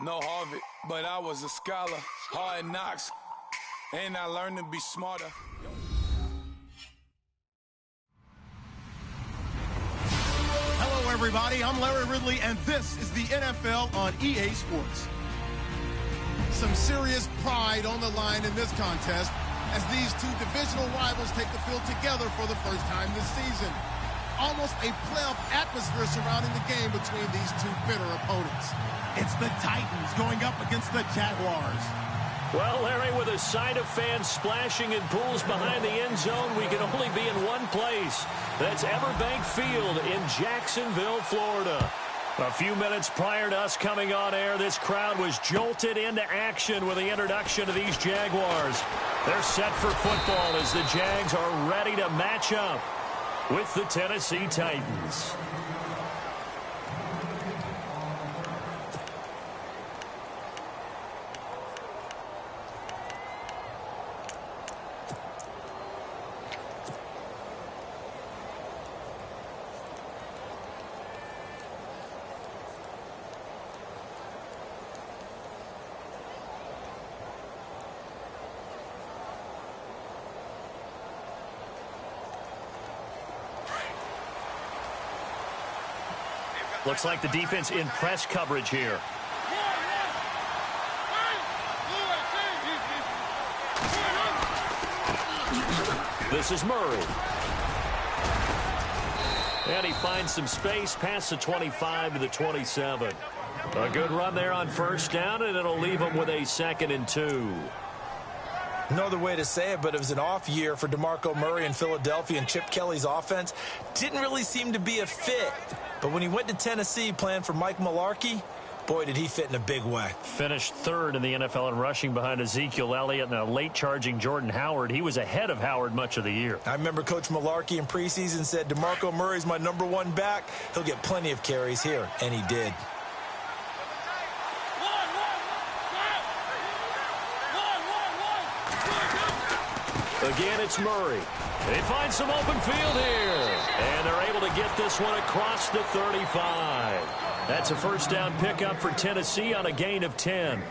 No Harvard, but I was a scholar. Hard knocks, and I learned to be smarter. Hello, everybody. I'm Larry Ridley, and this is the NFL on EA Sports. Some serious pride on the line in this contest as these two divisional rivals take the field together for the first time this season. Almost a playoff atmosphere surrounding the game between these two bitter opponents. It's the Titans going up against the Jaguars. Well, Larry, with a sight of fans splashing in pools behind the end zone, we can only be in one place. That's Everbank Field in Jacksonville, Florida. A few minutes prior to us coming on air, this crowd was jolted into action with the introduction of these Jaguars. They're set for football as the Jags are ready to match up with the Tennessee Titans. Looks like the defense in press coverage here. This is Murray. And he finds some space past the 25 to the 27. A good run there on first down, and it'll leave him with a 2nd and 2. No other way to say it, but it was an off year for DeMarco Murray in Philadelphia, and Chip Kelly's offense didn't really seem to be a fit. But when he went to Tennessee playing for Mike Mularkey, boy, did he fit in a big way. Finished 3rd in the NFL in rushing behind Ezekiel Elliott and a late-charging Jordan Howard. He was ahead of Howard much of the year. I remember Coach Mularkey in preseason said, DeMarco Murray's my #1 back. He'll get plenty of carries here, and he did. Again, it's Murray. They find some open field here. And they're able to get this one across the 35. That's a first down pickup for Tennessee on a gain of 10.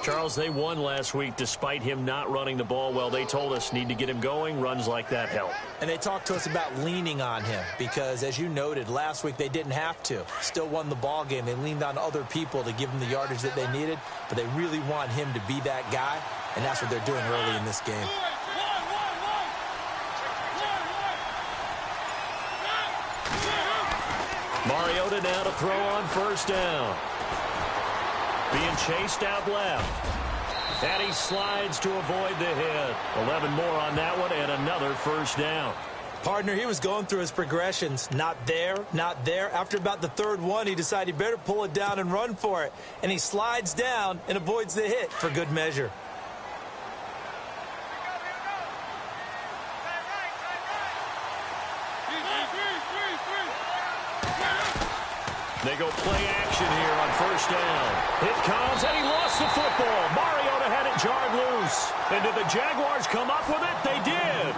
Charles, they won last week despite him not running the ball well. They told us need to get him going. Runs like that help. And they talked to us about leaning on him because, as you noted, last week they didn't have to. Still won the ball game. They leaned on other people to give them the yardage that they needed, but they really want him to be that guy, and that's what they're doing early in this game. Mariota now to throw on first down. Being chased out left. And he slides to avoid the hit. 11 more on that one and another first down. Partner, he was going through his progressions. Not there, not there. After about the 3rd one, he decided he better pull it down and run for it. And he slides down and avoids the hit for good measure. They go play action here on first down. It comes, and he lost the football. Mariota had it jarred loose. And did the Jaguars come up with it? They did.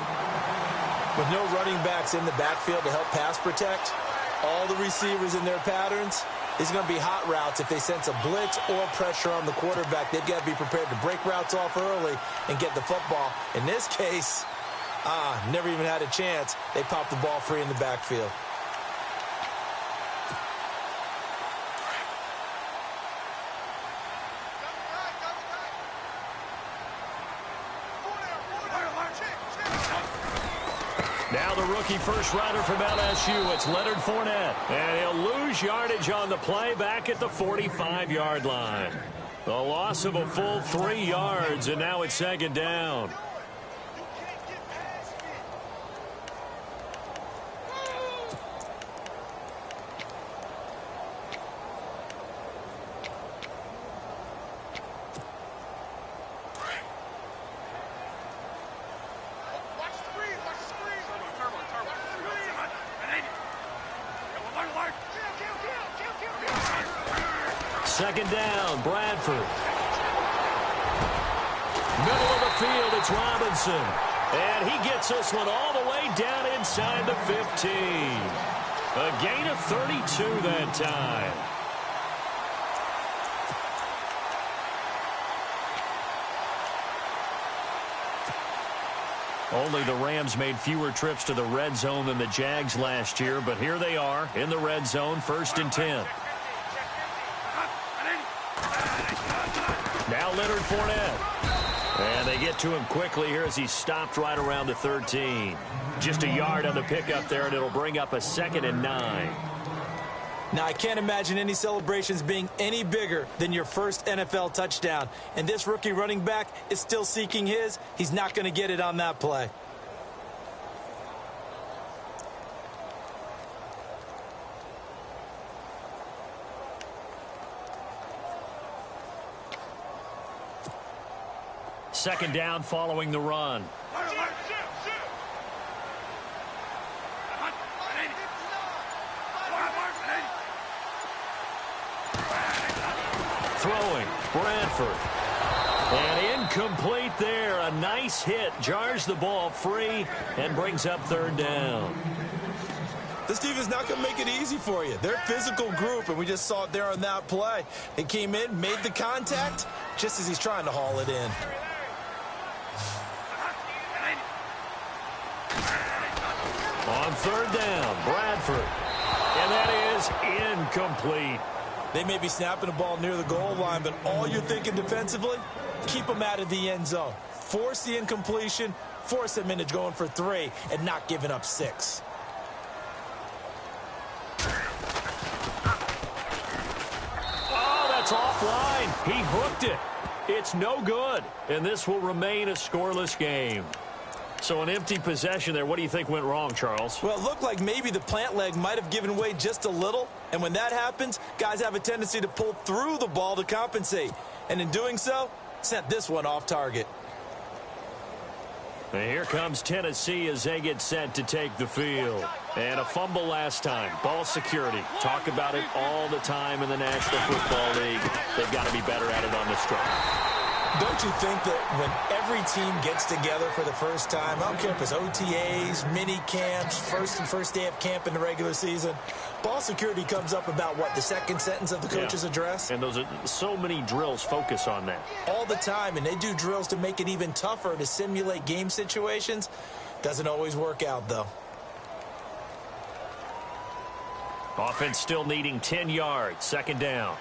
With no running backs in the backfield to help pass protect, all the receivers in their patterns, it's going to be hot routes if they sense a blitz or pressure on the quarterback. They've got to be prepared to break routes off early and get the football. In this case, never even had a chance. They popped the ball free in the backfield. Now the rookie first rounder from LSU, it's Leonard Fournette. And he'll lose yardage on the play back at the 45-yard line. The loss of a full 3 yards, and now it's 2nd down. Second down, Bradford. Middle of the field, it's Robinson. And he gets this one all the way down inside the 15. A gain of 32 that time. Only the Rams made fewer trips to the red zone than the Jags last year, but here they are in the red zone, 1st and 10. Now Leonard Fournette. And they get to him quickly here as he stopped right around the 13. Just a yard on the pickup there, and it'll bring up a 2nd and 9. Now, I can't imagine any celebrations being any bigger than your first NFL touchdown. And this rookie running back is still seeking his. He's not going to get it on that play. Second down following the run. Throwing, Bradford. And incomplete there. A nice hit. Jars the ball free and brings up 3rd down. This team is not going to make it easy for you. They're a physical group, and we just saw it there on that play. They came in, made the contact, just as he's trying to haul it in. On 3rd down, Bradford. And that is incomplete. They may be snapping the ball near the goal line, but all you're thinking defensively, keep them out of the end zone. Force the incompletion, force them into going for 3, and not giving up 6. Oh, that's offline. He hooked it. It's no good, and this will remain a scoreless game. So an empty possession there. What do you think went wrong, Charles? Well, it looked like maybe the plant leg might have given way just a little. And when that happens, guys have a tendency to pull through the ball to compensate. And in doing so, sent this one off target. And here comes Tennessee as they get set to take the field. And a fumble last time. Ball security. Talk about it all the time in the National Football League. They've got to be better at it on this drive. Don't you think that when every team gets together for the first time, I don't care if it's OTAs, mini camps, first day of camp in the regular season, ball security comes up about what, the second sentence of the coach's address? And those are so many drills focus on that. All the time, and they do drills to make it even tougher to simulate game situations. Doesn't always work out, though. Offense still needing 10 yards, 2nd down.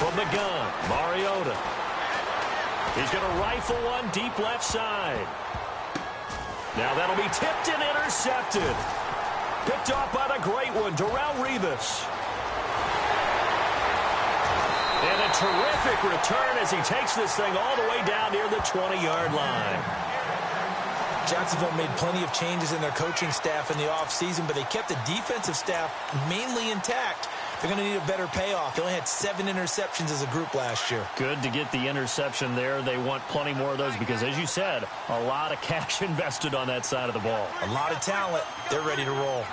From the gun, Mariota. He's going to rifle one deep left side. Now that'll be tipped and intercepted. Picked off by the great one, Darrelle Revis. And a terrific return as he takes this thing all the way down near the 20-yard line. Jacksonville made plenty of changes in their coaching staff in the offseason, but they kept the defensive staff mainly intact. They're going to need a better payoff. They only had 7 interceptions as a group last year. Good to get the interception there. They want plenty more of those because, as you said, a lot of cash invested on that side of the ball. A lot of talent. They're ready to roll.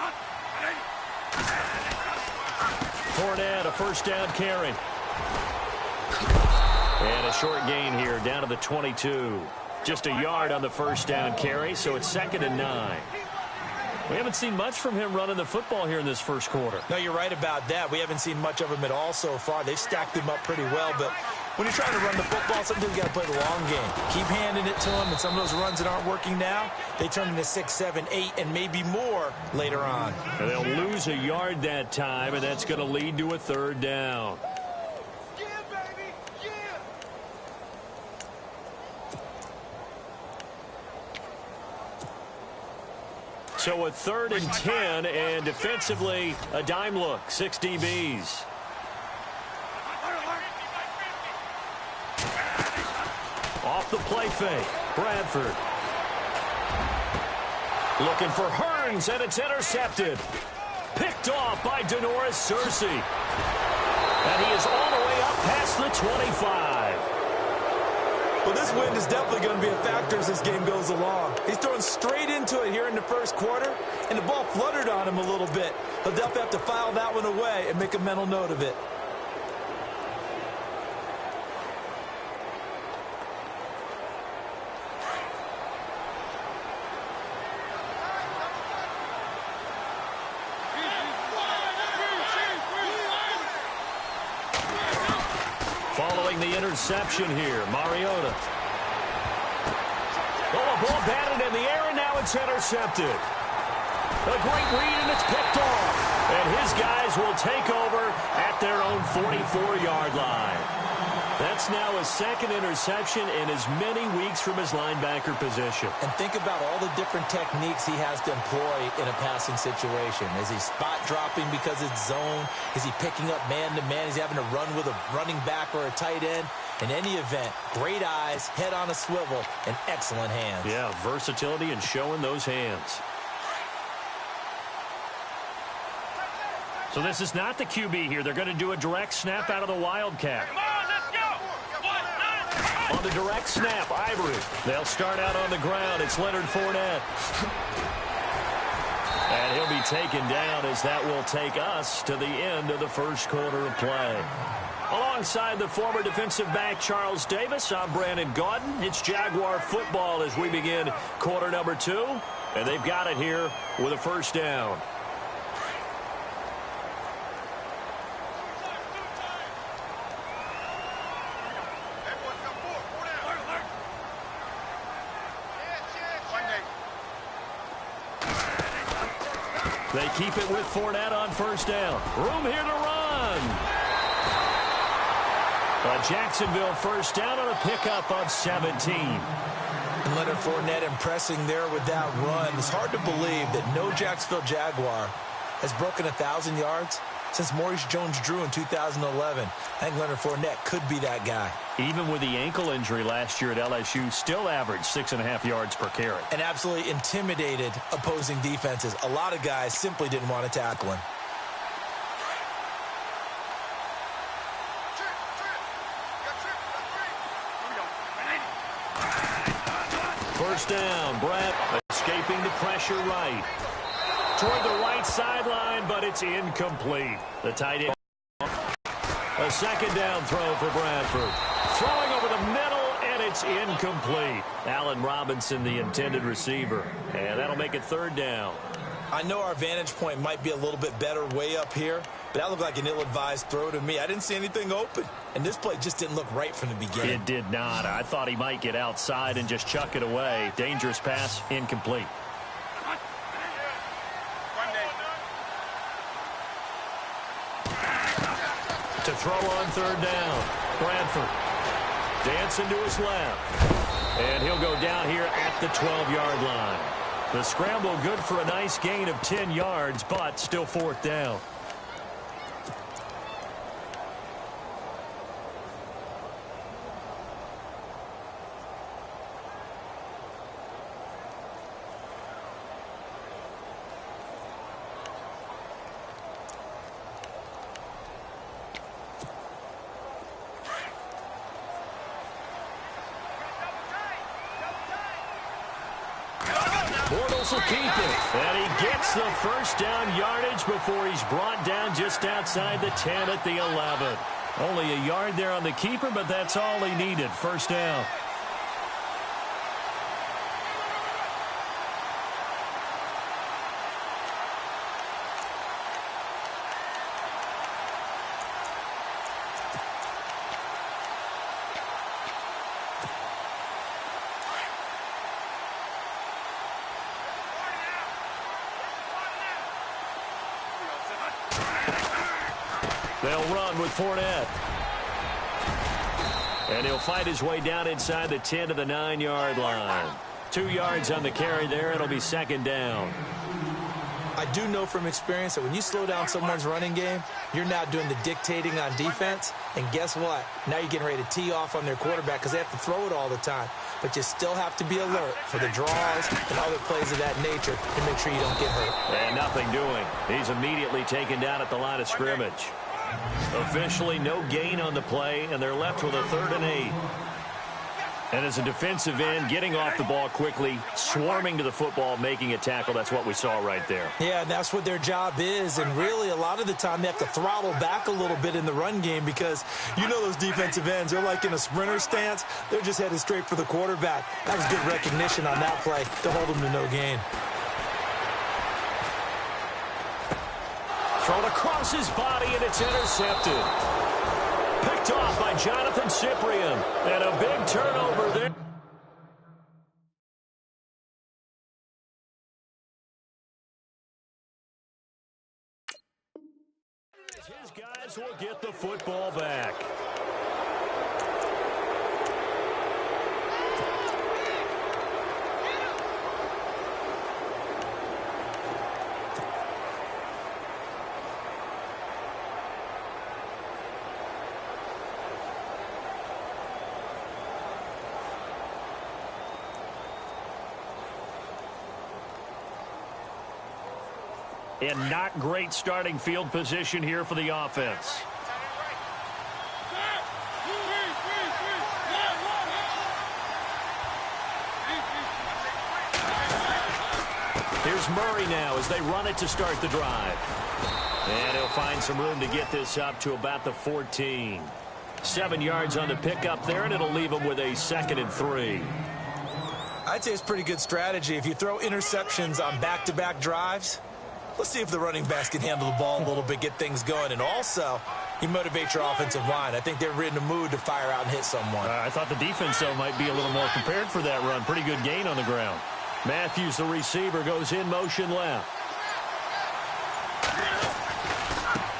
Fournette, a 1st down carry. And a short gain here down to the 22. Just a yard on the 1st down carry, so it's 2nd and 9. We haven't seen much from him running the football here in this first quarter. No, you're right about that. We haven't seen much of him at all so far. They've stacked him up pretty well, but when you're trying to run the football, sometimes you got to play the long game. Keep handing it to him, and some of those runs that aren't working now, they turn into 6, 7, 8, and maybe more later on. And they'll lose a yard that time, and that's going to lead to a 3rd down. So a 3rd and 10, and defensively, a dime look, 6 DBs. Off the play fake, Bradford. Looking for Hearns, and it's intercepted. Picked off by Denoris Searcy. And he is all the way up past the 25. Well, this wind is definitely going to be a factor as this game goes along. He's throwing straight into it here in the first quarter, and the ball fluttered on him a little bit. He'll definitely have to file that one away and make a mental note of it. throwing the interception here. Mariota. Oh, a ball batted in the air, and now it's intercepted. A great read, and it's picked off. And his guys will take over at their own 44-yard line. That's now his second interception in as many weeks from his linebacker position. And think about all the different techniques he has to employ in a passing situation. Is he spot dropping because it's zone? Is he picking up man-to-man? Is he having to run with a running back or a tight end? In any event, great eyes, head on a swivel, and excellent hands. Yeah, versatility and showing those hands. So this is not the QB here. They're going to do a direct snap out of the Wildcat. On the direct snap, Ivory. They'll start out on the ground. It's Leonard Fournette. And he'll be taken down as that will take us to the end of the first quarter of play. Alongside the former defensive back Charles Davis, I'm Brandon Gaudin. It's Jaguar football as we begin quarter number 2. And they've got it here with a first down. They keep it with Fournette on first down. Room here to run. A Jacksonville first down on a pickup of 17. And Leonard Fournette impressing there with that run. It's hard to believe that no Jacksonville Jaguar has broken 1,000 yards since Maurice Jones-Drew in 2011. I think Leonard Fournette could be that guy. Even with the ankle injury last year at LSU, still averaged 6.5 yards per carry. And absolutely intimidated opposing defenses. A lot of guys simply didn't want to tackle him. First down, Brett escaping the pressure right. Toward the right sideline, but it's incomplete. The tight end. A second down throw for Bradford. Throwing over the middle, and it's incomplete. Allen Robinson, the intended receiver. And that'll make it third down. I know our vantage point might be a little bit better way up here, but that looked like an ill-advised throw to me. I didn't see anything open, and this play just didn't look right from the beginning. It did not. I thought he might get outside and just chuck it away. Dangerous pass, incomplete. To throw on third down, Bradford dancing to his left, and he'll go down here at the 12-yard line. The scramble good for a nice gain of 10 yards, but still fourth down. Bortles will keep it. And he gets the first down yardage before he's brought down just outside the 10 at the 11. Only a yard there on the keeper, but that's all he needed. First down. They'll run with Fournette. And he'll fight his way down inside the 10 to the 9-yard line. 2 yards on the carry there. It'll be second down. I do know from experience that when you slow down someone's running game, you're now doing the dictating on defense. And guess what? Now you're getting ready to tee off on their quarterback because they have to throw it all the time. But you still have to be alert for the draws and other plays of that nature to make sure you don't get hurt. And nothing doing. He's immediately taken down at the line of scrimmage. Officially no gain on the play, and they're left with a 3rd and 8. And as a defensive end, getting off the ball quickly, swarming to the football, making a tackle, that's what we saw right there. Yeah, and that's what their job is, and really a lot of the time they have to throttle back a little bit in the run game because you know those defensive ends, they're like in a sprinter stance, they're just headed straight for the quarterback. That was good recognition on that play to hold them to no gain. Thrown across his body, and it's intercepted. Picked off by Jonathan Cyprien. And a big turnover there. His guys will get the football back. And not great starting field position here for the offense. Here's Murray now as they run it to start the drive. And he'll find some room to get this up to about the 14. 7 yards on the pickup there, and it'll leave him with a 2nd and 3. I'd say it's pretty good strategy. If you throw interceptions on back-to-back drives, let's see if the running backs can handle the ball a little bit, get things going. And also, you motivate your offensive line. I think they're in the mood to fire out and hit someone. I thought the defense, though, might be a little more prepared for that run. Pretty good gain on the ground. Matthews, the receiver, goes in motion left.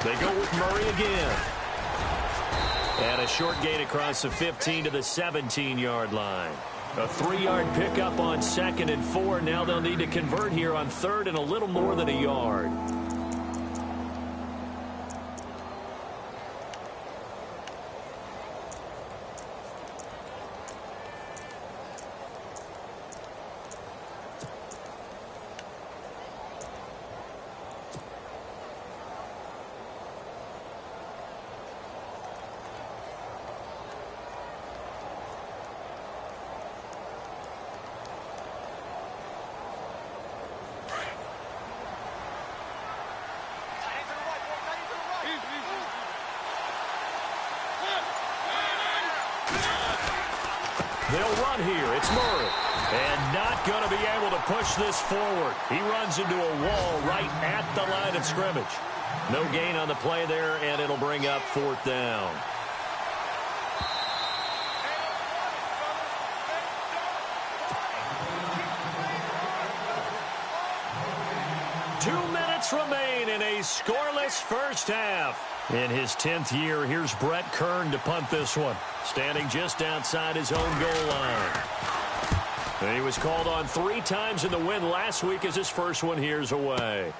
They go with Murray again. And a short gain across the 15 to the 17-yard line. A 3-yard pickup on 2nd and 4. Now they'll need to convert here on 3rd and a little more than a yard. They'll run here. It's Murray. And not going to be able to push this forward. He runs into a wall right at the line of scrimmage. No gain on the play there, and it'll bring up 4th down. Remain in a scoreless first half. In his 10th year, here's Brett Kern to punt this one, standing just outside his own goal line. And he was called on 3 times in the win last week as his first one here's away.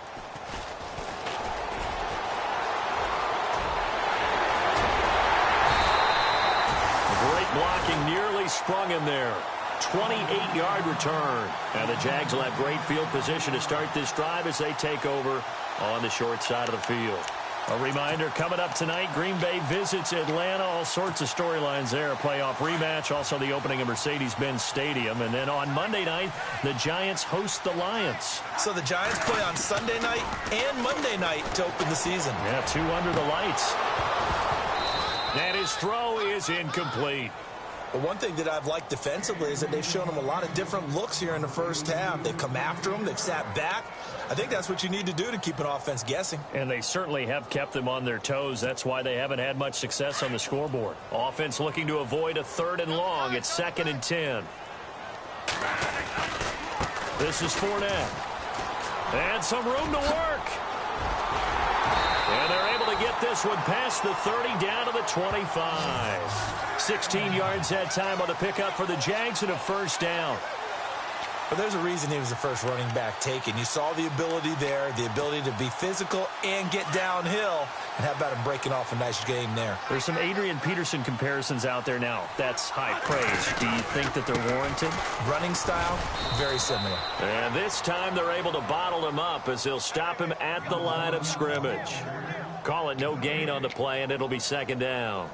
Great blocking, nearly sprung him there. 28-yard return. And the Jags will have great field position to start this drive as they take over on the short side of the field. A reminder, coming up tonight, Green Bay visits Atlanta. All sorts of storylines there. A playoff rematch, also the opening of Mercedes-Benz Stadium. And then on Monday night, the Giants host the Lions. So the Giants play on Sunday night and Monday night to open the season. Yeah, 2 under the lights. And his throw is incomplete. But one thing that I've liked defensively is that they've shown him a lot of different looks here in the first half. They've come after him. They've sat back. I think that's what you need to do to keep an offense guessing. And they certainly have kept them on their toes. That's why they haven't had much success on the scoreboard. Offense looking to avoid a 3rd and long. It's 2nd and 10. This is Fournette. And some room to work. And they're able to get this one past the 30 down to the 25. 16 yards that time on the pickup for the Jags and a first down. But there's a reason he was the first running back taken. You saw the ability there, the ability to be physical and get downhill. And how about him breaking off a nice game there? There's some Adrian Peterson comparisons out there now. That's high praise. Do you think that they're warranted? Running style, very similar. And this time they're able to bottle him up as they'll stop him at the line of scrimmage. Call it no gain on the play, and it'll be 2nd down.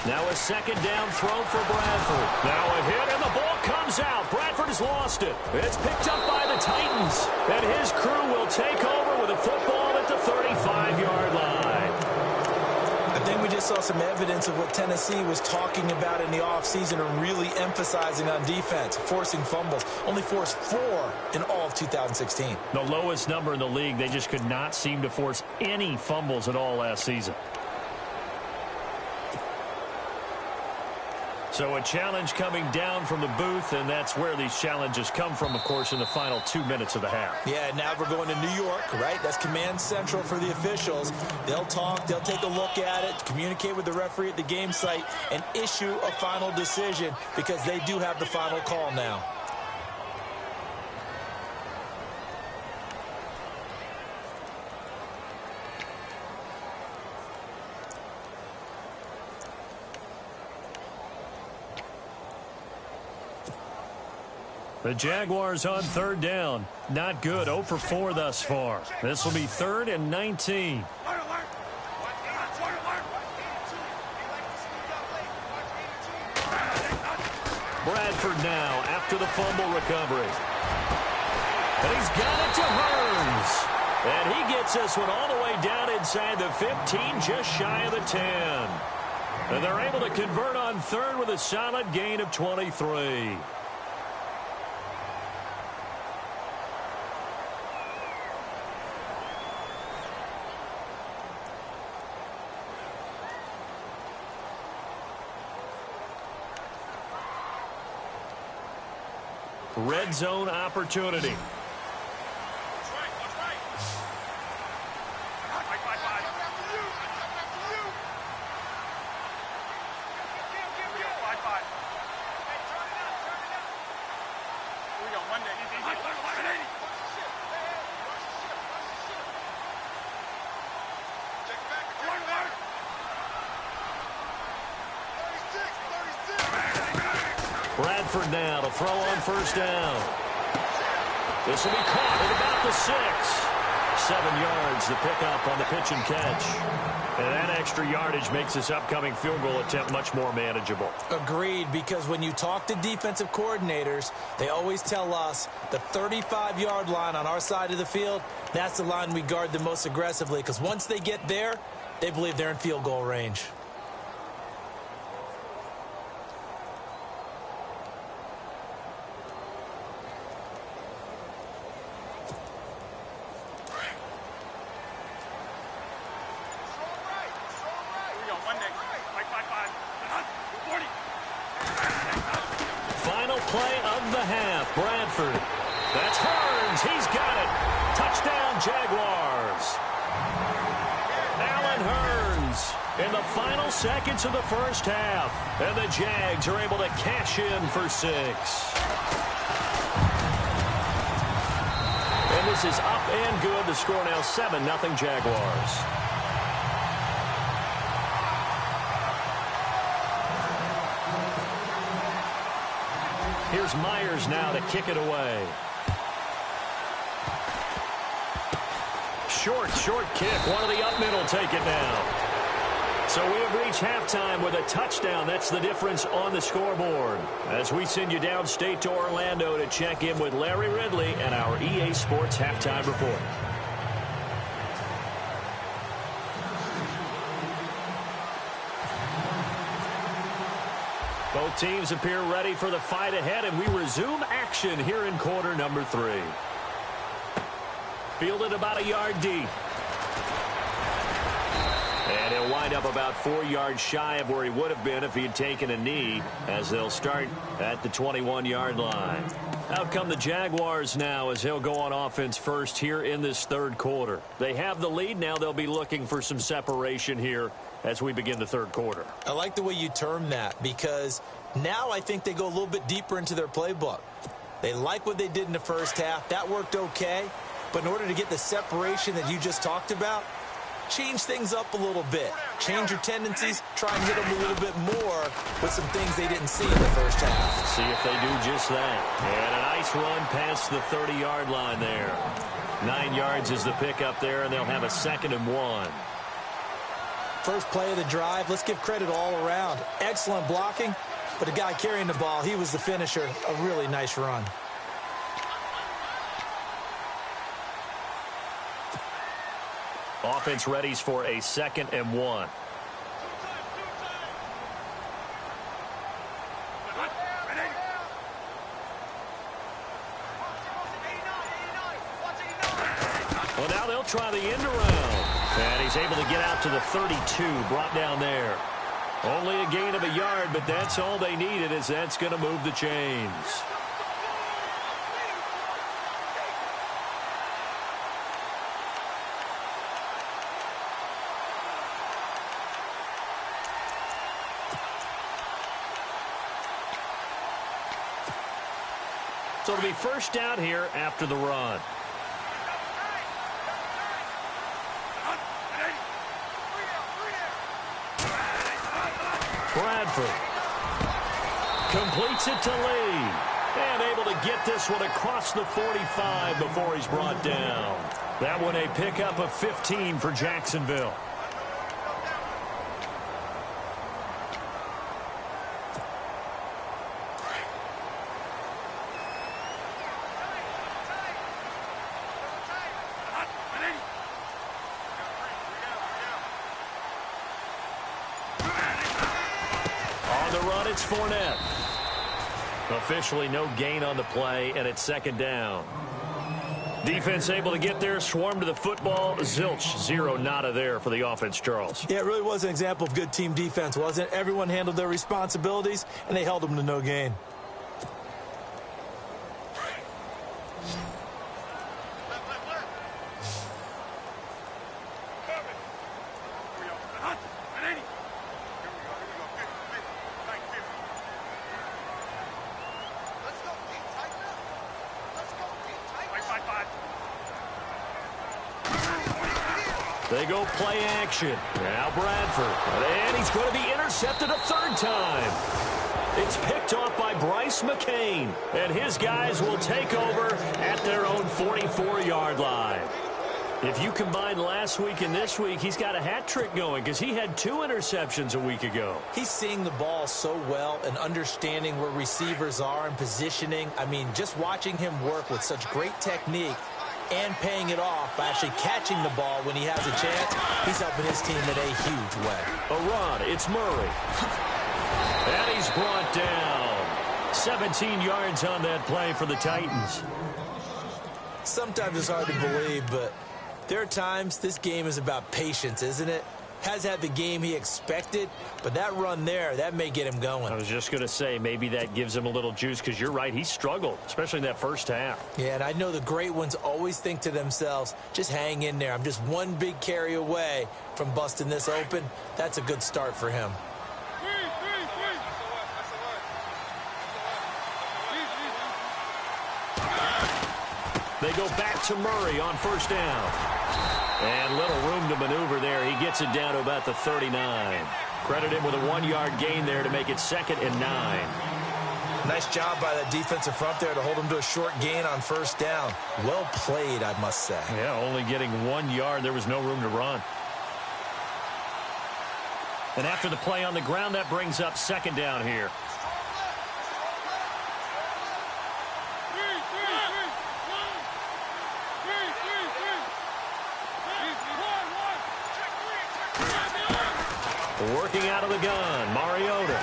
Now a 2nd down throw for Bradford. Now a hit, and the ball comes out. Bradford has lost it. It's picked up by the Titans, and his crew will take over football at the 35-yard line. I think we just saw some evidence of what Tennessee was talking about in the offseason and really emphasizing on defense, forcing fumbles. Only forced 4 in all of 2016. The lowest number in the league. They just could not seem to force any fumbles at all last season. So a challenge coming down from the booth, and that's where these challenges come from, of course, in the final 2 minutes of the half. Yeah, now we're going to New York, right? That's command central for the officials. They'll talk, they'll take a look at it, communicate with the referee at the game site, and issue a final decision because they do have the final call now. The Jaguars on third down. Not good. 0 for 4 thus far. This will be 3rd and 19. Bradford now after the fumble recovery. And he's got it to Hearns. And he gets this one all the way down inside the 15, just shy of the 10. And they're able to convert on 3rd with a solid gain of 23. Red zone opportunity. Bradford now to throw on first down. This will be caught at about the 6. 7 yards, the pickup on the pitch and catch. And that extra yardage makes this upcoming field goal attempt much more manageable. Agreed, because when you talk to defensive coordinators, they always tell us the 35-yard line on our side of the field, that's the line we guard the most aggressively, because once they get there, they believe they're in field goal range. Final play of the half. Bradford. That's Hearns. He's got it. Touchdown, Jaguars. Allen Hearns in the final seconds of the first half. And the Jags are able to cash in for 6. And this is up and good. The score now 7-0 Jaguars. Here's Myers now to kick it away. Short kick. One of the up middle take it down. So we have reached halftime with a touchdown. That's the difference on the scoreboard. As we send you downstate to Orlando to check in with Larry Ridley and our EA Sports Halftime Report. Both teams appear ready for the fight ahead, and we resume action here in quarter number 3. Fielded about a yard deep. And he'll wind up about 4 yards shy of where he would have been if he had taken a knee, as they'll start at the 21-yard line. Out come the Jaguars now as they'll go on offense first here in this third quarter. They have the lead. Now they'll be looking for some separation here as we begin the third quarter. I like the way you term that, because now I think they go a little bit deeper into their playbook. They like what they did in the first half. That worked okay. But in order to get the separation that you just talked about, change things up a little bit. Change your tendencies. Try and hit them a little bit more with some things they didn't see in the first half. See if they do just that. And a nice run past the 30-yard line there. 9 yards is the pickup there, and they'll have a 2nd and 1. First play of the drive. Let's give credit all around. Excellent blocking, but the guy carrying the ball, he was the finisher. A really nice run. Offense readies for a 2nd and 1. Well, now they'll try the end around. And he's able to get out to the 32, brought down there. Only a gain of a yard, but that's all they needed, as that's going to move the chains. So it'll be first down here after the run. Bradford completes it to Lee. And able to get this one across the 45 before he's brought down. That one a pickup of 15 for Jacksonville. It's Fournette. Officially no gain on the play, and it's 2nd down. Defense able to get there, swarm to the football. Zilch, 0 nada there for the offense, Charles. Yeah, it really was an example of good team defense, wasn't it? Everyone handled their responsibilities, and they held them to no gain. They go play action. Now Bradford. And he's going to be intercepted a 3rd time. It's picked off by Bryce McCain. And his guys will take over at their own 44-yard line. If you combine last week and this week, he's got a hat trick going because he had 2 interceptions a week ago. He's seeing the ball so well and understanding where receivers are and positioning. I mean, just watching him work with such great technique and paying it off by actually catching the ball when he has a chance, he's helping his team in a huge way. A run, it's Murray. And he's brought down. 17 yards on that play for the Titans. Sometimes it's hard to believe, but there are times this game is about patience, isn't it? Has had the game he expected, but that run there, that may get him going. I was just going to say, maybe that gives him a little juice, because you're right, he struggled, especially in that first half. Yeah, and I know the great ones always think to themselves, just hang in there. I'm just one big carry away from busting this open. That's a good start for him. They go back to Murray on 1st down. And little room to maneuver there. He gets it down to about the 39. Credit him with a 1-yard gain there to make it 2nd and 9. Nice job by that defensive front there to hold him to a short gain on 1st down. Well played, I must say. Yeah, only getting 1 yard. There was no room to run. And after the play on the ground, that brings up 2nd down here. Working out of the gun, Mariota.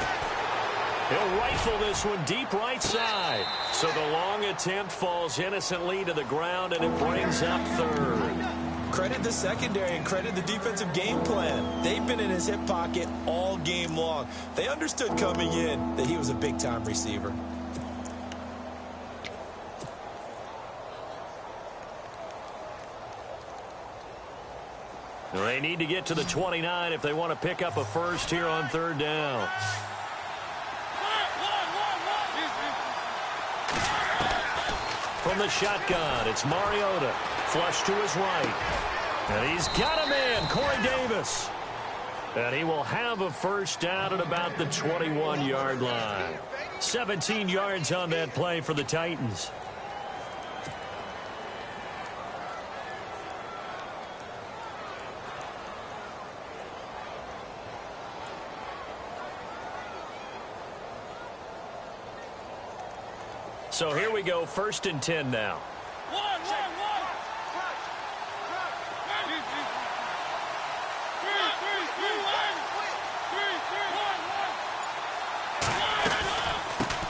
He'll rifle this one deep right side. So the long attempt falls innocently to the ground, and it brings up 3rd. Credit the secondary and credit the defensive game plan. They've been in his hip pocket all game long. They understood coming in that he was a big-time receiver. They need to get to the 29 if they want to pick up a first here on 3rd down. From the shotgun, it's Mariota. Flush to his right. And he's got a man, Corey Davis. And he will have a first down at about the 21-yard line. 17 yards on that play for the Titans. So here we go, 1st and 10 now.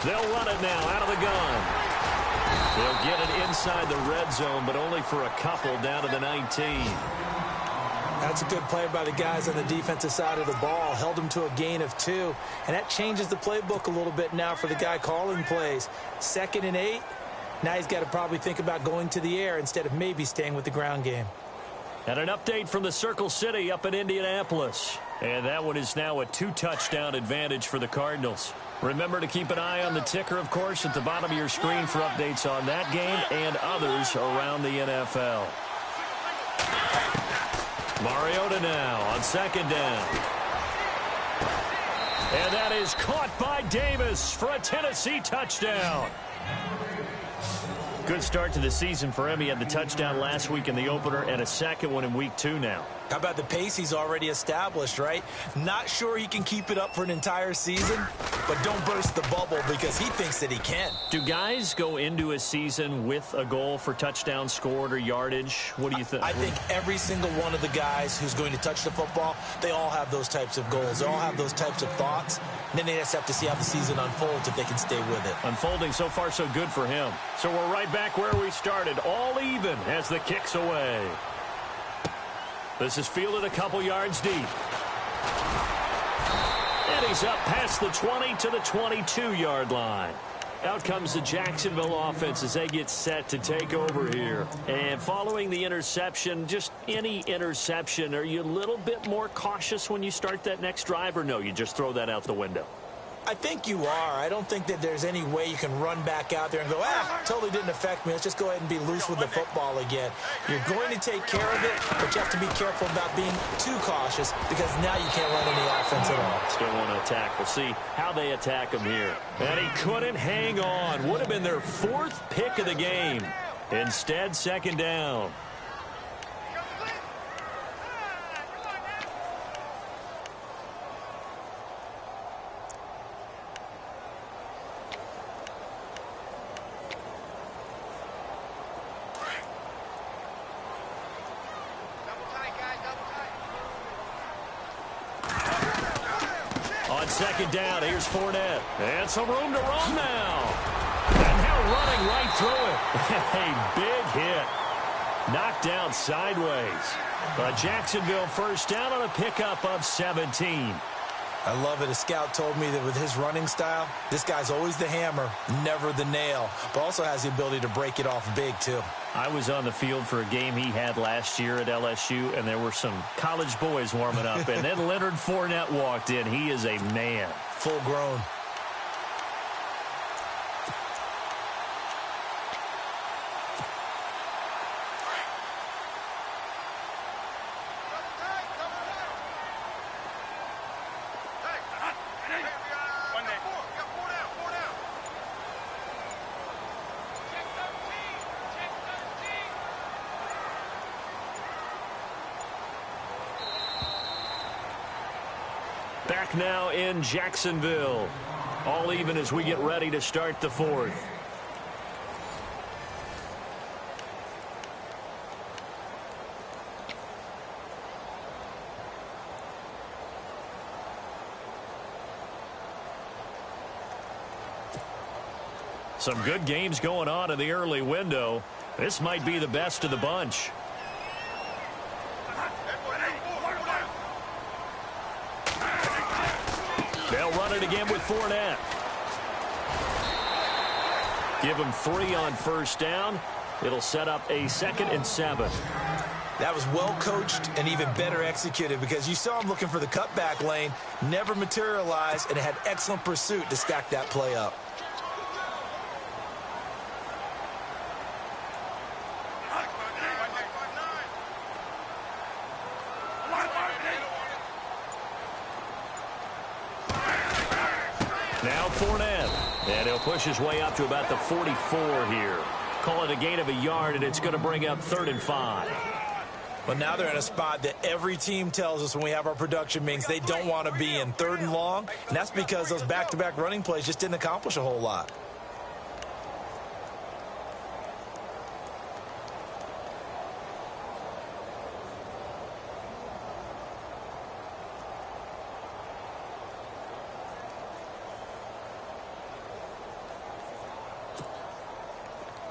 They'll run it now out of the gun. They'll get it inside the red zone, but only for a couple down to the 19. That's a good play by the guys on the defensive side of the ball. Held them to a gain of 2. And that changes the playbook a little bit now for the guy calling plays. 2nd and 8. Now he's got to probably think about going to the air instead of maybe staying with the ground game. And an update from the Circle City up in Indianapolis. And that one is now a 2-touchdown advantage for the Cardinals. Remember to keep an eye on the ticker, of course, at the bottom of your screen for updates on that game and others around the NFL. Mariota now on 2nd down. And that is caught by Davis for a Tennessee touchdown. Good start to the season for him. He had the touchdown last week in the opener and a second one in week 2 now. How about the pace he's already established, right? Not sure he can keep it up for an entire season, but don't burst the bubble because he thinks that he can. Do guys go into a season with a goal for touchdown scored or yardage? What do you think? I think every single one of the guys who's going to touch the football, they all have those types of goals. They all have those types of thoughts. And then they just have to see how the season unfolds if they can stay with it. Unfolding so far so good for him. So we're right back where we started, all even as the kick's away. This is fielded a couple yards deep. And he's up past the 20 to the 22-yard line. Out comes the Jacksonville offense as they get set to take over here. And following the interception, just any interception, are you a little bit more cautious when you start that next drive, or no, you just throw that out the window? I think you are. I don't think that there's any way you can run back out there and go, totally didn't affect me. Let's just go ahead and be loose with the football again. You're going to take care of it, but you have to be careful about being too cautious because now you can't run any offense at all. Still want to attack. We'll see how they attack him here. And he couldn't hang on. Would have been their 4th pick of the game. Instead, 2nd down. On 2nd down, here's Fournette. And some room to run now. And now running right through it. A big hit. Knocked down sideways. A Jacksonville first down on a pickup of 17. I love it. A scout told me that with his running style, this guy's always the hammer, never the nail, but also has the ability to break it off big, too. I was on the field for a game he had last year at LSU, and there were some college boys warming up. And then Leonard Fournette walked in. He is a man. Full grown. Back now in Jacksonville. All even as we get ready to start the 4th. Some good games going on in the early window. This might be the best of the bunch. They'll run it again with Fournette. Give him 3 on first down. It'll set up a 2nd and 7. That was well coached and even better executed because you saw him looking for the cutback lane, never materialized, and had excellent pursuit to stack that play up. Now Fournette, and he'll push his way up to about the 44 here. Call it a gain of a yard, and it's going to bring up 3rd and 5. But now they're in a spot that every team tells us when we have our production meetings they don't want to be in, 3rd and long, and that's because those back-to-back running plays just didn't accomplish a whole lot.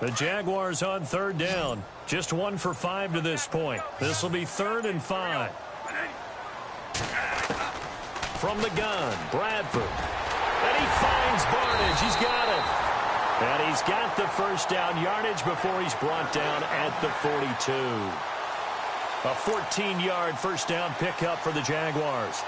The Jaguars on third down. Just 1 for 5 to this point. This will be 3rd and 5. From the gun, Bradford. And he finds Barnage. He's got it. And he's got the first down yardage before he's brought down at the 42. A 14-yard first down pickup for the Jaguars.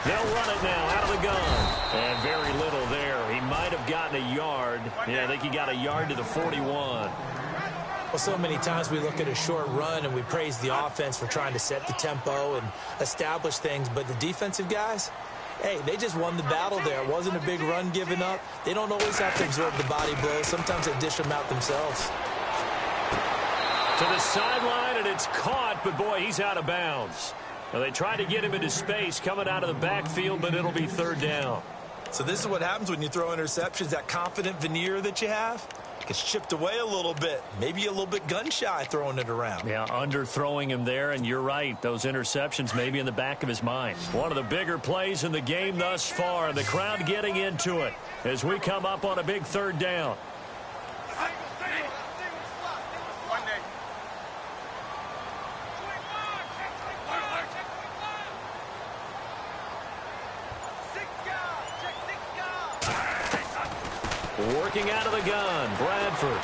They'll run it now out of the gun. And very little there. He might have gotten a yard. Yeah, I think he got a yard to the 41. Well, so many times we look at a short run and we praise the offense for trying to set the tempo and establish things. But the defensive guys, hey, they just won the battle there. It wasn't a big run given up. They don't always have to absorb the body blows. Sometimes they dish them out themselves. To the sideline, and it's caught, but boy, he's out of bounds. Well, they tried to get him into space coming out of the backfield, but it'll be 3rd down. So this is what happens when you throw interceptions. That confident veneer that you have gets chipped away a little bit. Maybe a little bit gun-shy throwing it around. Yeah, underthrowing him there, and you're right. Those interceptions may be in the back of his mind. One of the bigger plays in the game thus far. The crowd getting into it as we come up on a big 3rd down. Working out of the gun, Bradford.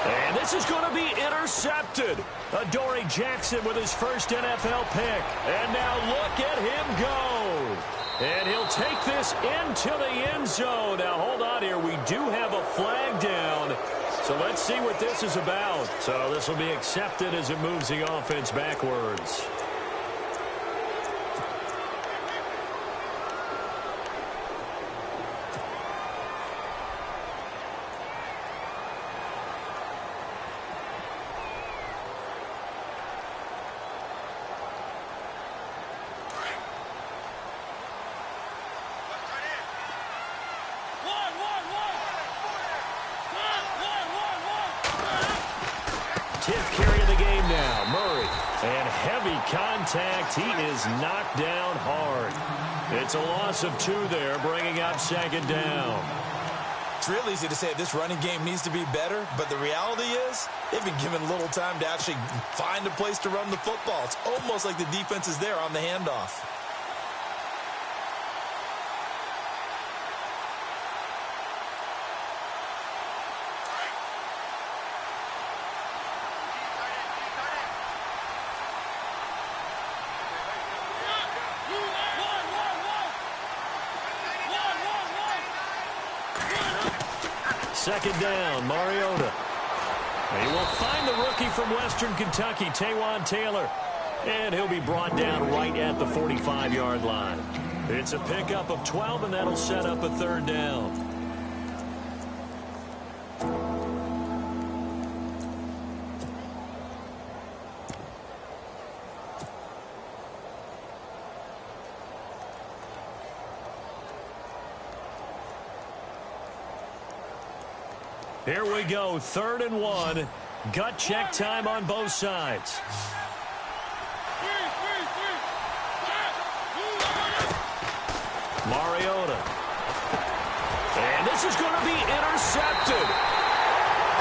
And this is going to be intercepted. Adoree Jackson with his first NFL pick. And now look at him go. And he'll take this into the end zone. Now hold on here. We do have a flag down. So let's see what this is about. So this will be accepted as it moves the offense backwards. Contact. He is knocked down hard. It's a loss of 2 there, bringing up 2nd down. It's real easy to say this running game needs to be better, but the reality is they've been given little time to actually find a place to run the football. It's almost like the defense is there on the handoff. Second down, Mariota. He will find the rookie from Western Kentucky, Taywan Taylor. And he'll be brought down right at the 45-yard line. It's a pickup of 12, and that'll set up a 3rd down. Here we go, 3rd and 1. Gut check time on both sides. Mariota. And this is going to be intercepted.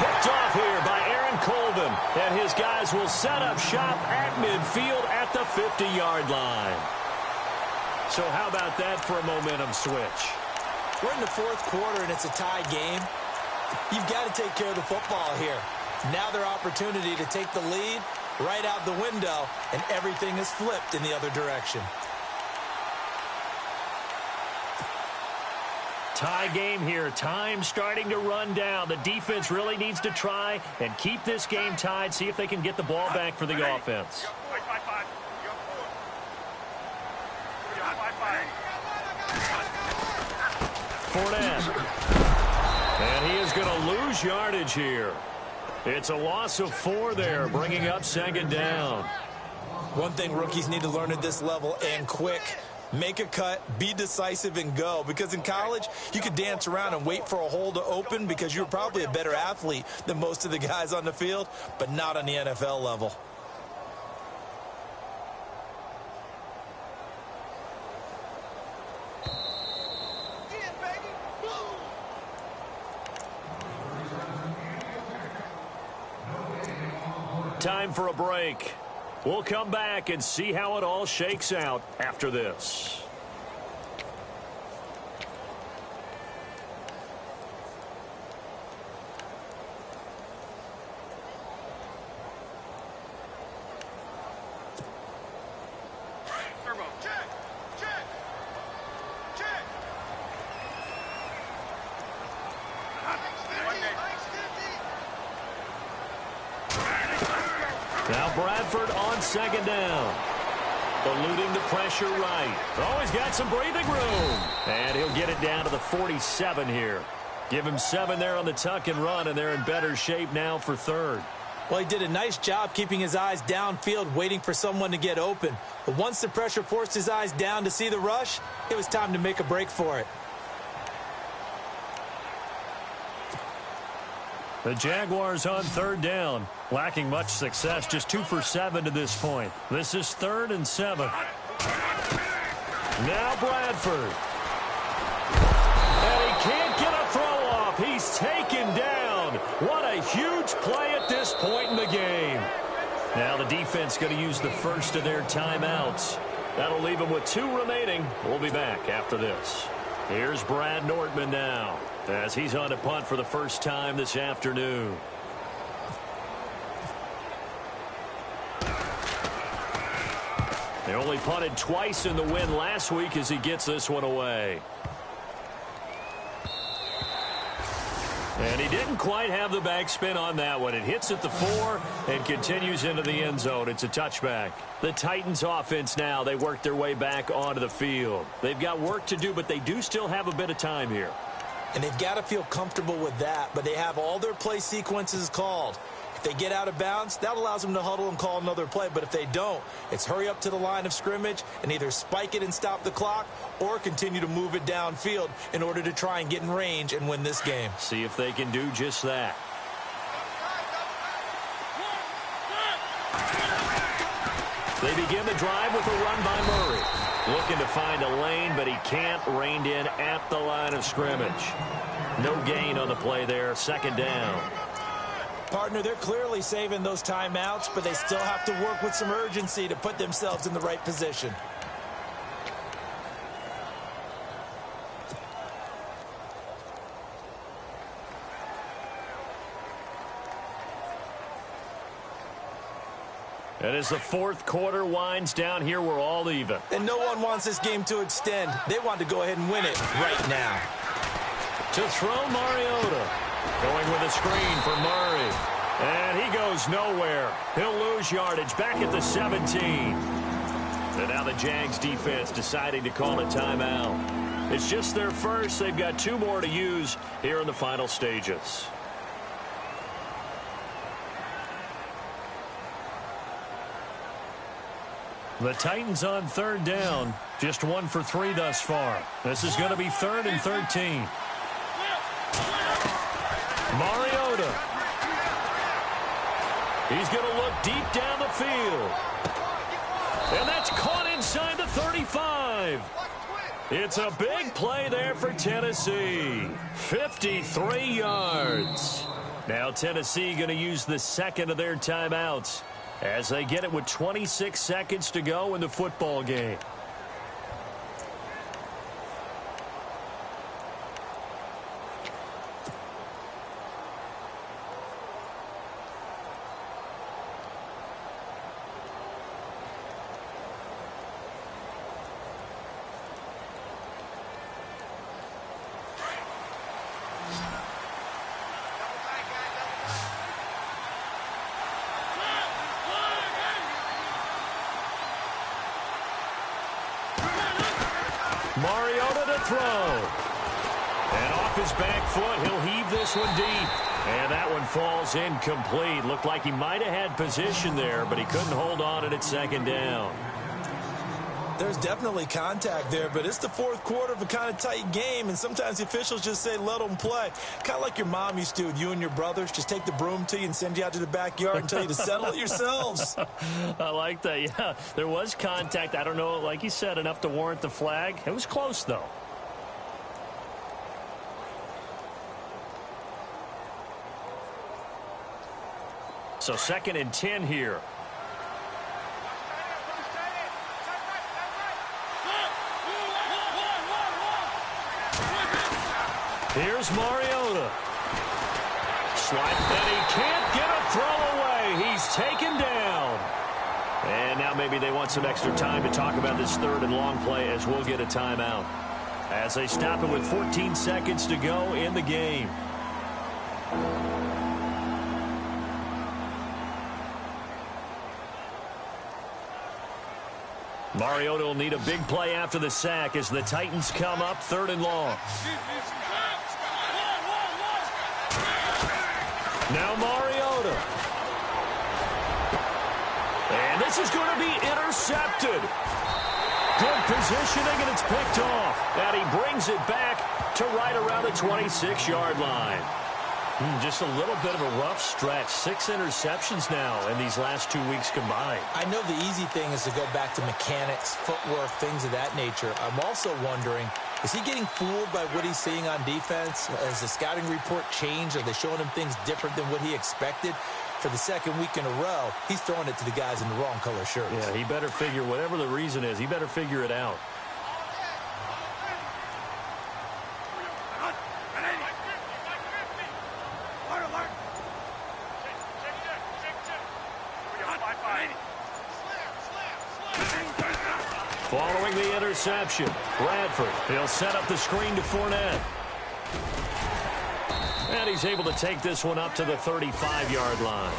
Picked off here by Aaron Colvin. And his guys will set up shop at midfield at the 50-yard line. So how about that for a momentum switch? We're in the 4th quarter, and it's a tie game. You've got to take care of the football here. Now their opportunity to take the lead right out the window, and everything is flipped in the other direction. Tie game here. Time starting to run down. The defense really needs to try and keep this game tied, see if they can get the ball back for the offense. Fournette. And he is going to lose yardage here. It's a loss of 4 there, bringing up 2nd down. One thing rookies need to learn at this level and quick, Make a cut, be decisive, and go. Because in college, you could dance around and wait for a hole to open because you're probably a better athlete than most of the guys on the field, but not on the NFL level. Time for a break. We'll come back and see how it all shakes out after this. Now Bradford on second down. Eluding the pressure right. Oh, he's got some breathing room. And he'll get it down to the 47 here. Give him 7 there on the tuck and run, and they're in better shape now for third. Well, he did a nice job keeping his eyes downfield, waiting for someone to get open. But once the pressure forced his eyes down to see the rush, it was time to make a break for it. The Jaguars on third down, lacking much success, just 2 for 7 to this point. This is 3rd and 7. Now Bradford. And he can't get a throw off. He's taken down. What a huge play at this point in the game. Now the defense going to use the first of their timeouts. That'll leave them with 2 remaining. We'll be back after this. Here's Brad Nortman now, as he's on to punt for the first time this afternoon. They only punted twice in the win last week as he gets this one away. And he didn't quite have the backspin on that one. It hits at the 4 and continues into the end zone. It's a touchback. The Titans offense now, they work their way back onto the field. They've got work to do, but they do still have a bit of time here. And they've got to feel comfortable with that, but they have all their play sequences called. If they get out of bounds, that allows them to huddle and call another play. But if they don't, it's hurry up to the line of scrimmage and either spike it and stop the clock or continue to move it downfield in order to try and get in range and win this game. See if they can do just that. They begin the drive with a run by Murray. Looking to find a lane, but he can't. Reined in at the line of scrimmage. No gain on the play there. 2nd down. Partner, they're clearly saving those timeouts, but they still have to work with some urgency to put themselves in the right position. And as the 4th quarter winds down here, we're all even. And no one wants this game to extend. They want to go ahead and win it right now. To throw Mariota. Going with a screen for Murray. And he goes nowhere. He'll lose yardage back at the 17. And now the Jags defense deciding to call a timeout. It's just their first. They've got 2 more to use here in the final stages. The Titans on 3rd down. Just 1 for 3 thus far. This is going to be 3rd and 13. Mariota. He's going to look deep down the field. And that's caught inside the 35. It's a big play there for Tennessee. 53 yards. Now Tennessee going to use the 2nd of their timeouts as they get it with 26 seconds to go in the football game. Mariota to throw. And off his back foot, he'll heave this one deep. And that one falls incomplete. Looked like he might have had position there, but he couldn't hold on at 2nd down. There's definitely contact there, but it's the fourth quarter of a kind of tight game, and sometimes the officials just say, let them play. Kind of like your mom used to with you and your brothers. Just take the broom to you and send you out to the backyard and tell you to settle it yourselves. I like that, yeah. There was contact. I don't know, like you said, enough to warrant the flag. It was close, though. So 2nd and 10 here. Here's Mariota. Slide, and he can't get a throw away. He's taken down. And now maybe they want some extra time to talk about this 3rd and long play as we'll get a timeout. As they stop it with 14 seconds to go in the game. Mariota will need a big play after the sack as the Titans come up 3rd and long. Now Mariota. And this is going to be intercepted. Good positioning, and it's picked off. And he brings it back to right around the 26-yard line. Just a little bit of a rough stretch. 6 interceptions now in these last 2 weeks combined. I know the easy thing is to go back to mechanics, footwork, things of that nature. I'm also wondering, is he getting fooled by what he's seeing on defense? Has the scouting report changed? Are they showing him things different than what he expected? For the 2nd week in a row, he's throwing it to the guys in the wrong color shirts. Yeah, he better figure, whatever the reason is, he better figure it out. Following the interception, Bradford, he'll set up the screen to Fournette. And he's able to take this one up to the 35-yard line.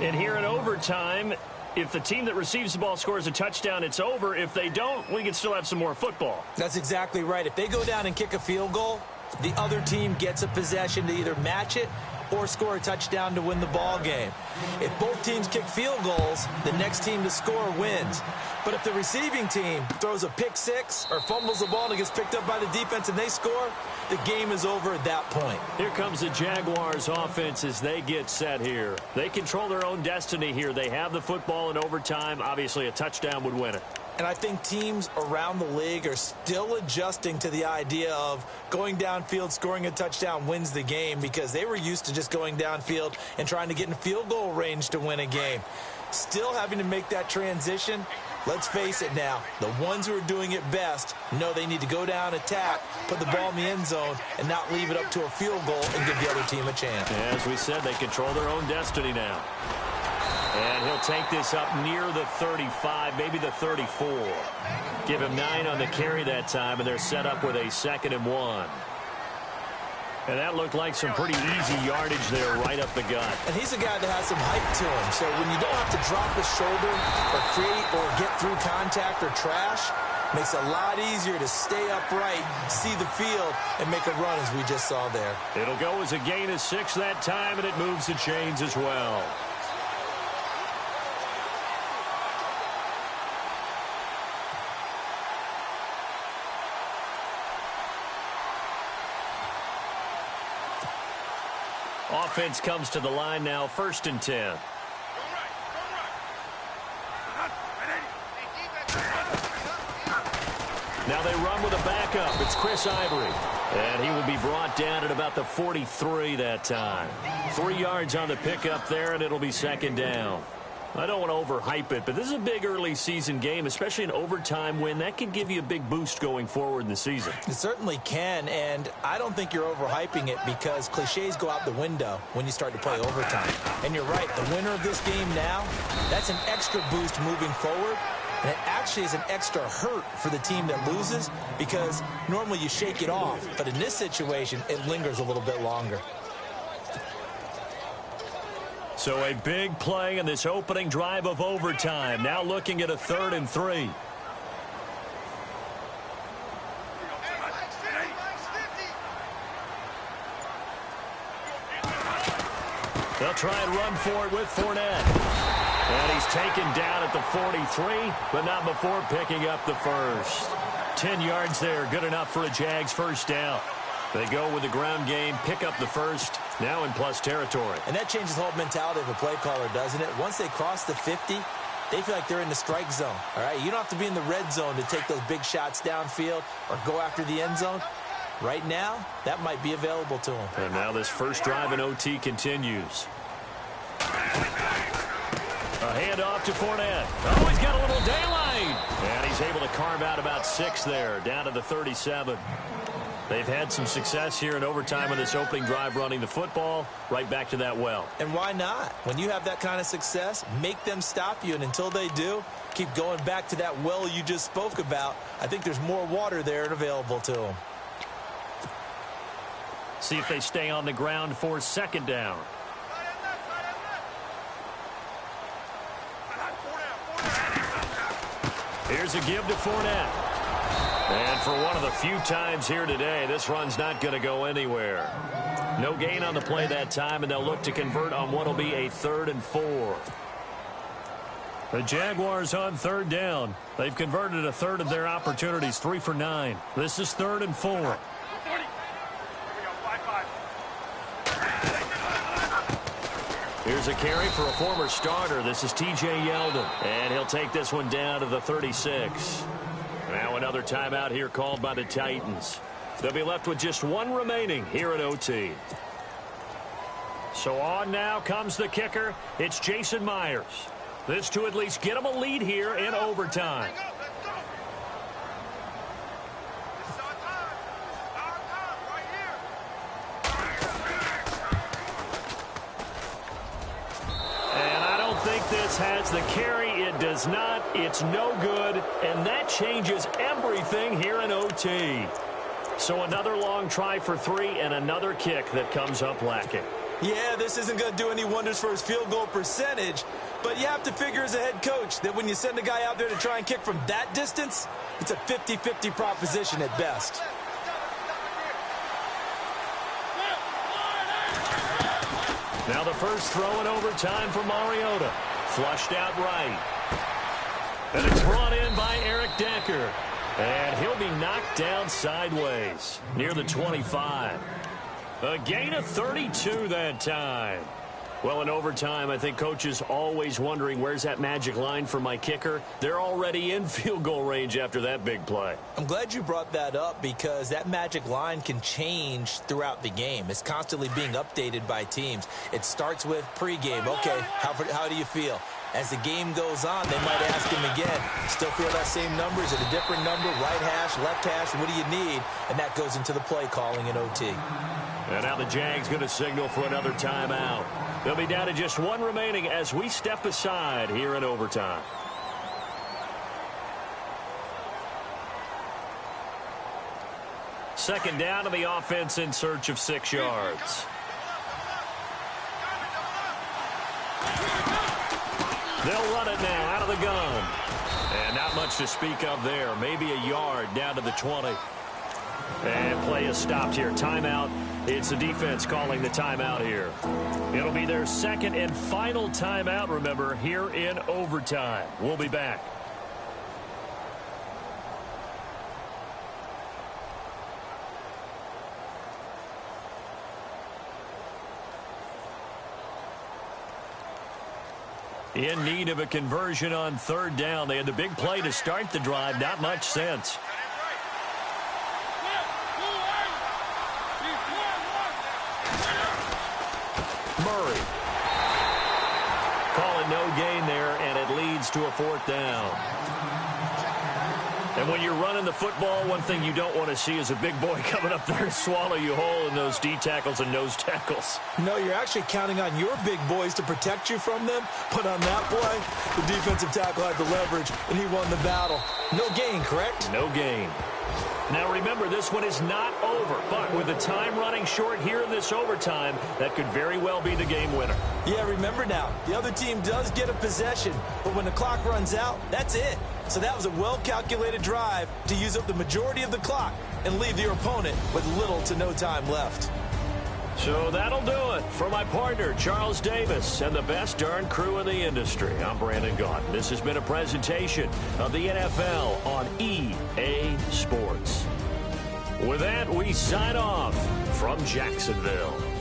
And here in overtime, if the team that receives the ball scores a touchdown, it's over. If they don't, we can still have some more football. That's exactly right. If they go down and kick a field goal, the other team gets a possession to either match it or score a touchdown to win the ball game. If both teams kick field goals, the next team to score wins. But if the receiving team throws a pick six or fumbles the ball and it gets picked up by the defense and they score, the game is over at that point. Here comes the Jaguars offense as they get set here. They control their own destiny here. They have the football in overtime. Obviously, a touchdown would win it. And I think teams around the league are still adjusting to the idea of going downfield, scoring a touchdown wins the game, because they were used to just going downfield and trying to get in field goal range to win a game. Still having to make that transition. Let's face it now, the ones who are doing it best know they need to go down, attack, put the ball in the end zone, and not leave it up to a field goal and give the other team a chance. As we said, they control their own destiny now. And he'll take this up near the 35, maybe the 34. Give him 9 on the carry that time, and they're set up with a 2nd and 1. And that looked like some pretty easy yardage there right up the gut. And he's a guy that has some height to him, so when you don't have to drop his shoulder or create or get through contact or trash, makes it a lot easier to stay upright, see the field, and make a run as we just saw there. It'll go as a gain of 6 that time, and it moves the chains as well. Offense comes to the line now, 1st and 10. Now they run with a backup. It's Chris Ivory. And he will be brought down at about the 43 that time. 3 yards on the pickup there, and it'll be 2nd down. I don't want to overhype it, but this is a big early season game, especially an overtime win. That can give you a big boost going forward in the season. It certainly can, and I don't think you're overhyping it because cliches go out the window when you start to play overtime. And you're right, the winner of this game now, that's an extra boost moving forward, and it actually is an extra hurt for the team that loses because normally you shake it off, but in this situation, it lingers a little bit longer. So a big play in this opening drive of overtime. Now looking at a 3rd and 3. They'll they'll try and run for it with Fournette. And he's taken down at the 43, but not before picking up the first. 10 yards there, good enough for a Jags first down. They go with the ground game, pick up the first, now in plus territory. And that changes the whole mentality of a play caller, doesn't it? Once they cross the 50, they feel like they're in the strike zone. All right, you don't have to be in the red zone to take those big shots downfield or go after the end zone. Right now, that might be available to them. And now this first drive in OT continues. A handoff to Fournette. Oh, he's got a little daylight. And he's able to carve out about 6 there, down to the 37. They've had some success here in overtime in this opening drive running the football. Right back to that well. And why not? When you have that kind of success, make them stop you. And until they do, keep going back to that well you just spoke about. I think there's more water there and available to them. See if they stay on the ground for second down. Here's a give to Fournette. And for one of the few times here today, this run's not going to go anywhere. No gain on the play that time, and they'll look to convert on what will be a 3rd and 4. The Jaguars on third down. They've converted a third of their opportunities, 3 for 9. This is 3rd and 4. Here's a carry for a former starter. This is T.J. Yeldon, and he'll take this one down to the 36. Now another timeout here called by the Titans. They'll be left with just 1 remaining here at OT. So on now comes the kicker. It's Jason Myers. This to at least get him a lead here in overtime. This has the carry. It does not. It's no good. And that changes everything here in OT. So another long try for 3 and another kick that comes up lacking. Yeah, this isn't going to do any wonders for his field goal percentage. But you have to figure as a head coach that when you send a guy out there to try and kick from that distance, it's a 50-50 proposition at best. Now the first throw in overtime for Mariota. Flushed out right. And it's brought in by Eric Decker. And he'll be knocked down sideways near the 25. A gain of 32 that time. Well, in overtime, I think coaches always wondering, where's that magic line for my kicker? They're already in field goal range after that big play. I'm glad you brought that up because that magic line can change throughout the game. It's constantly being updated by teams. It starts with pregame. Okay, how do you feel? As the game goes on, they might ask him again, still feel that same number? Is it a different number? Right hash, left hash, what do you need? And that goes into the play calling in OT. And now the Jags going to signal for another timeout. They'll be down to just 1 remaining as we step aside here in overtime. Second down to the offense in search of 6 yards. They'll run it now out of the gun. And not much to speak of there. Maybe a yard down to the 20. And play is stopped here. Timeout. It's the defense calling the timeout here. It'll be their second and final timeout, remember, here in overtime. We'll be back. In need of a conversion on third down. They had the big play to start the drive. Not much sense. Murray. Calling no gain there, and it leads to a 4th down. And when you're running the football, one thing you don't want to see is a big boy coming up there and swallow you whole in those D tackles and nose tackles. No, you're actually counting on your big boys to protect you from them. But on that play, the defensive tackle had the leverage, and he won the battle. No gain, correct? No gain. Now remember, this one is not over, but with the time running short here in this overtime, that could very well be the game winner. Yeah, remember now, the other team does get a possession, but when the clock runs out, that's it. So that was a well-calculated drive to use up the majority of the clock and leave your opponent with little to no time left. So that'll do it. For my partner, Charles Davis, and the best darn crew in the industry, I'm Brandon Gaudin. This has been a presentation of the NFL on EA Sports. With that, we sign off from Jacksonville.